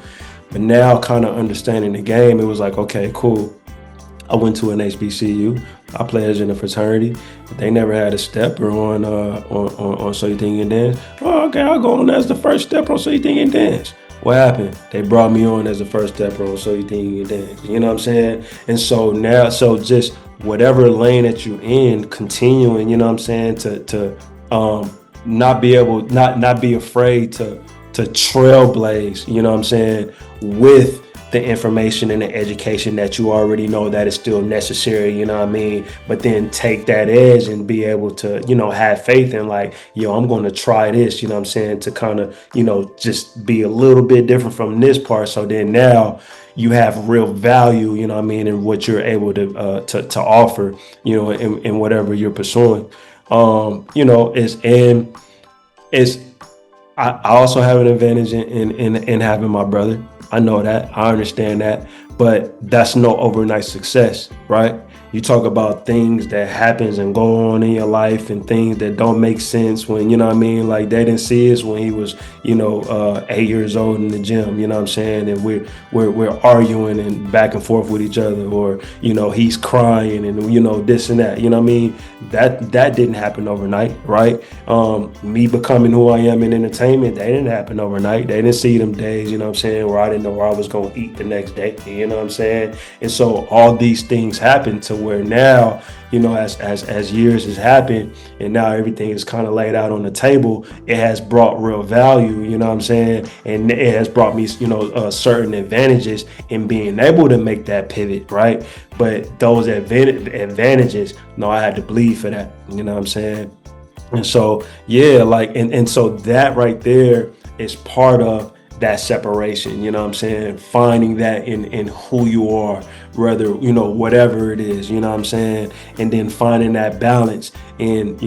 But now kind of understanding the game, it was like, okay, cool. I went to an HBCU. I pledged in a fraternity. They never had a stepper on So You Think You Can Dance. Oh, okay, I'll go on as the first stepper on So You Think You Can Dance. What happened? They brought me on as the first stepper on So You Think You Can Dance. You know what I'm saying? And so now, just whatever lane that you're in, continuing, you know what I'm saying, to not be afraid to trailblaze, you know what I'm saying, with the information and the education that you already know that is still necessary, you know what I mean? But then take that edge and be able to, have faith in like, I'm going to try this, you know what I'm saying, to kind of, just be a little bit different from this part. So then now you have real value, you know what I mean, in what you're able to offer, in whatever you're pursuing. I also have an advantage in having my brother. I know that. I understand that. But that's no overnight success, right? You talk about things that happens and go on in your life and things that don't make sense when, you know what I mean? Like they didn't see us when he was, 8 years old in the gym, you know what I'm saying? And we're arguing and back and forth with each other, or, he's crying and, this and that, you know what I mean? That didn't happen overnight, right? Me becoming who I am in entertainment, they didn't happen overnight. They didn't see them days, you know what I'm saying, where I didn't know where I was going to eat the next day, you know what I'm saying? And so all these things happen to where now, as years has happened and now everything is kind of laid out on the table, it has brought real value, you know what I'm saying? And it has brought me, certain advantages in being able to make that pivot, right? But those advantages, no, I had to bleed for that, you know what I'm saying? And so, yeah, like, and so that right there is part of that separation, you know what I'm saying? Finding that in who you are, whether, whatever it is, you know what I'm saying? And then finding that balance in,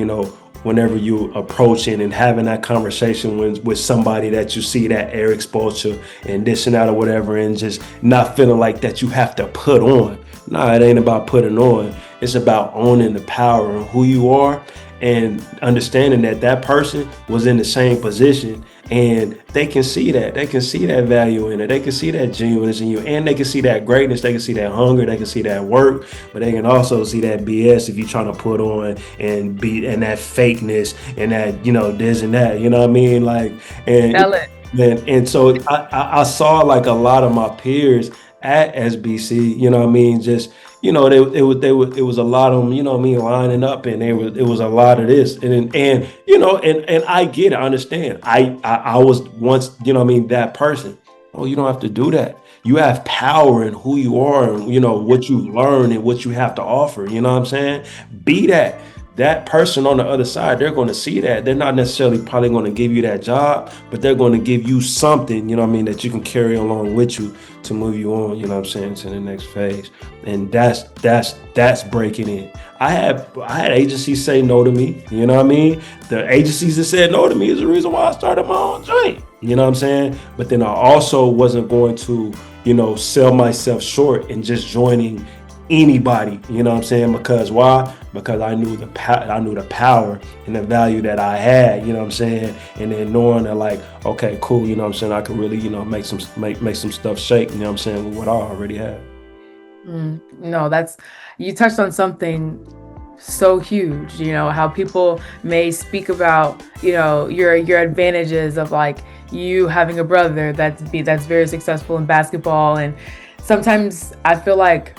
whenever you approaching and having that conversation with somebody that you see that air exposure and this and that or whatever, and just not feeling like that you have to put on. No, it ain't about putting on. It's about owning the power of who you are and understanding that person was in the same position, and they can see that. They can see that value in it. They can see that genuineness in you, and they can see that greatness. They can see that hunger. They can see that work, but they can also see that BS if you're trying to put on and be, and that fakeness and that, this and that, you know what I mean? Like, and so I saw like a lot of my peers at SBC, you know what I mean? Just, it was a lot of them, you know what I mean, lining up, and it was a lot of this, and I get it, I understand. I was once, you know what I mean, that person. Oh, you don't have to do that. You have power in who you are and, what you learn and what you have to offer, you know what I'm saying? Be that person on the other side. They're going to see that. They're not necessarily probably going to give you that job, but they're going to give you something, you know what I mean, that you can carry along with you to move you on, you know what I'm saying, to the next phase. And that's breaking in. I had agencies say no to me, you know what I mean? The agencies that said no to me is the reason why I started my own joint, you know what I'm saying? But then I also wasn't going to, sell myself short and just joining anybody, you know what I'm saying? Because why? Because I knew the power and the value that I had, you know what I'm saying? And then knowing that, like, okay, cool, you know what I'm saying, I could really, make some stuff shake, you know what I'm saying, with what I already had. No, you touched on something so huge, how people may speak about, your advantages of like you having a brother that's very successful in basketball. And sometimes I feel like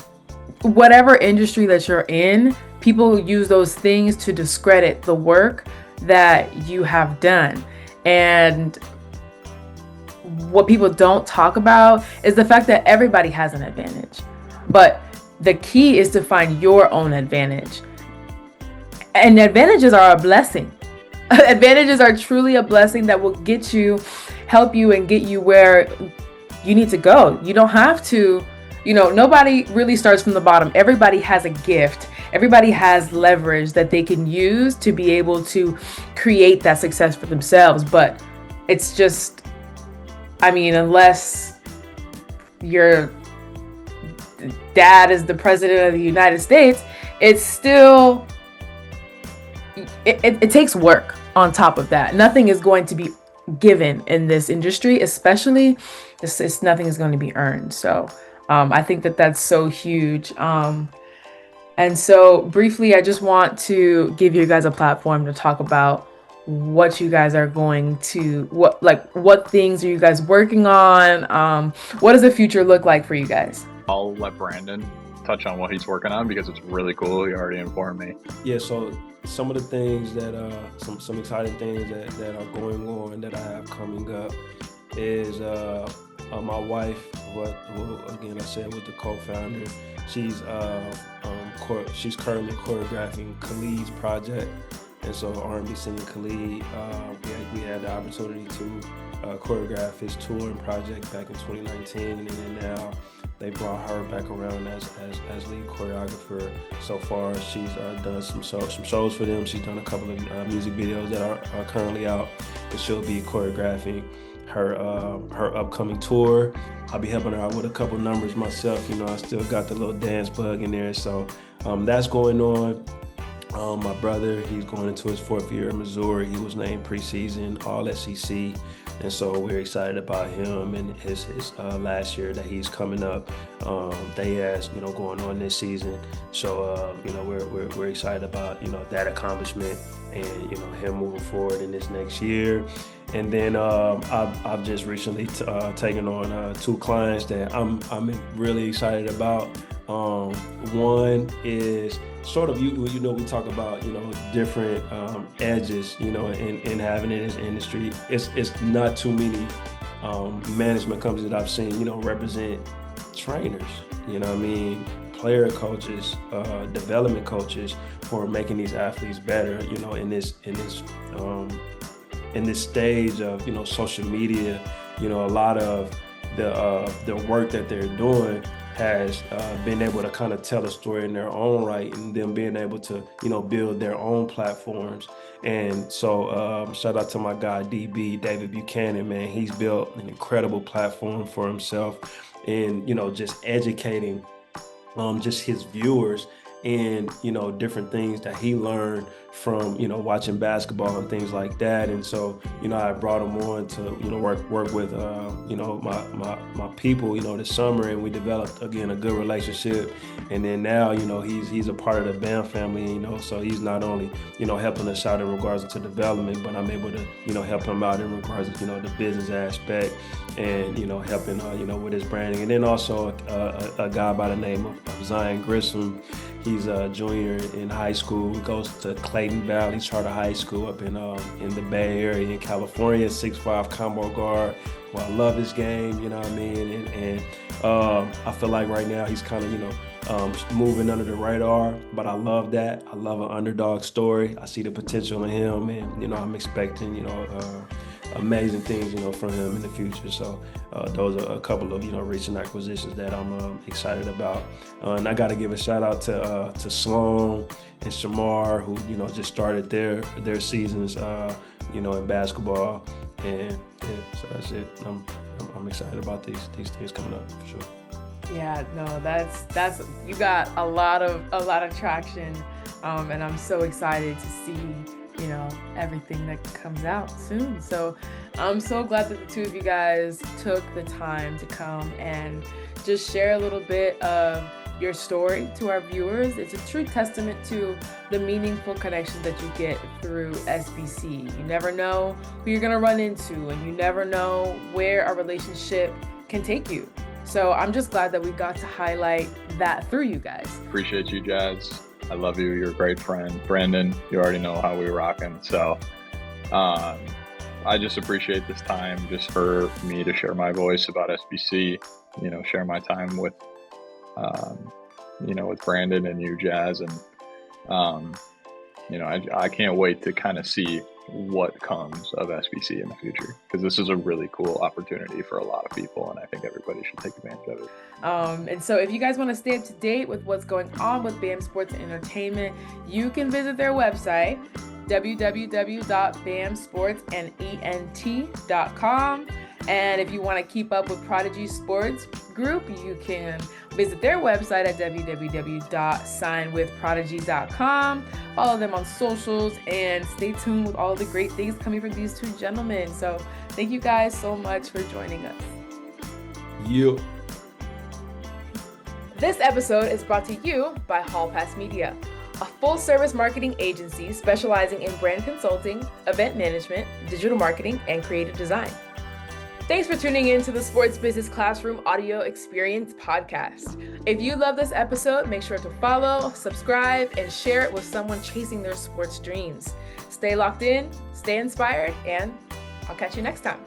whatever industry that you're in, people use those things to discredit the work that you have done. And what people don't talk about is the fact that everybody has an advantage. But the key is to find your own advantage. And advantages are a blessing. Advantages are truly a blessing that will help you and get you where you need to go. You don't have to, nobody really starts from the bottom. Everybody has a gift. Everybody has leverage that they can use to be able to create that success for themselves. But it's just, unless your dad is the president of the United States, it's still, it takes work on top of that. Nothing is going to be given in this industry, especially nothing is going to be earned. So I think that that's so huge. And so briefly, I just want to give you guys a platform to talk about what you guys are going to, what things are you guys working on? What does the future look like for you guys? I'll let Brandon touch on what he's working on because it's really cool. He already informed me. Yeah, so some of the things that, some exciting things that are going on that I have coming up is my wife, who again, I said was the co-founder. She's currently choreographing Khalid's project. And so R&B singer Khalid, we had the opportunity to choreograph his touring project back in 2019, and then now they brought her back around as lead choreographer. So far, she's done some shows for them. She's done a couple of music videos that are currently out, and she'll be choreographing her upcoming tour. I'll be helping her out with a couple numbers myself. I still got the little dance bug in there, so that's going on. My brother, he's going into his 4th year in Missouri. He was named preseason All-SEC, and so we're excited about him and his last year that he's coming up. They has going on this season, so we're excited about that accomplishment and him moving forward in this next year. And then I've just recently taken on 2 clients that I'm really excited about. One is sort of we talk about different edges in having in this industry. It's not too many management companies that I've seen represent trainers, player coaches, development coaches for making these athletes better, in this stage of social media. A lot of the work that they're doing has been able to kind of tell a story in their own right, and them being able to build their own platforms. And so shout out to my guy DB, David Buchanan, man. He's built an incredible platform for himself in just educating just his viewers and different things that he learned from watching basketball and things like that. And so I brought him on to work with my people this summer, and we developed again a good relationship. And then now he's a part of the BAM family, so he's not only helping us out in regards to development, but I'm able to help him out in regards to the business aspect and helping with his branding. And then also a guy by the name of Zion Grissom. He's a junior in high school. He goes to Clayton Valley Charter High School up in the Bay Area in California. 6'5" combo guard. Well, I love his game, and I feel like right now he's kind of moving under the radar, but I love that. I love an underdog story. I see the potential in him, and I'm expecting amazing things from him in the future. So those are a couple of recent acquisitions that I'm excited about. And I got to give a shout out to Sloan and Shamar, who just started their seasons in basketball. And yeah, so that's it. I'm excited about these things coming up for sure. Yeah, no, that's you got a lot of traction, and I'm so excited to see everything that comes out soon. So I'm so glad that the two of you guys took the time to come and just share a little bit of your story to our viewers. It's a true testament to the meaningful connections that you get through SBC. You never know who you're gonna run into, and you never know where a relationship can take you. So I'm just glad that we got to highlight that through you guys. Appreciate you, Jazz. I love you. You're a great friend. Brandon, you already know how we're rocking. So I just appreciate this time just for me to share my voice about SBC, share my time with, with Brandon and you, Jazz. And, I can't wait to kind of see what comes of SBC in the future, because this is a really cool opportunity for a lot of people, and I think everybody should take advantage of it. And so if you guys want to stay up to date with what's going on with BAM Sports and Entertainment, you can visit their website, www.bamsportsandent.com. And if you want to keep up with Prodigy Sports Group, you can visit their website at www.signwithprodigy.com. Follow them on socials and stay tuned with all the great things coming from these two gentlemen. So thank you guys so much for joining us. You. This episode is brought to you by Hall Pass Media, a full-service marketing agency specializing in brand consulting, event management, digital marketing, and creative design. Thanks for tuning in to the Sports Business Classroom Audio Experience podcast. If you love this episode, make sure to follow, subscribe, and share it with someone chasing their sports dreams. Stay locked in, stay inspired, and I'll catch you next time.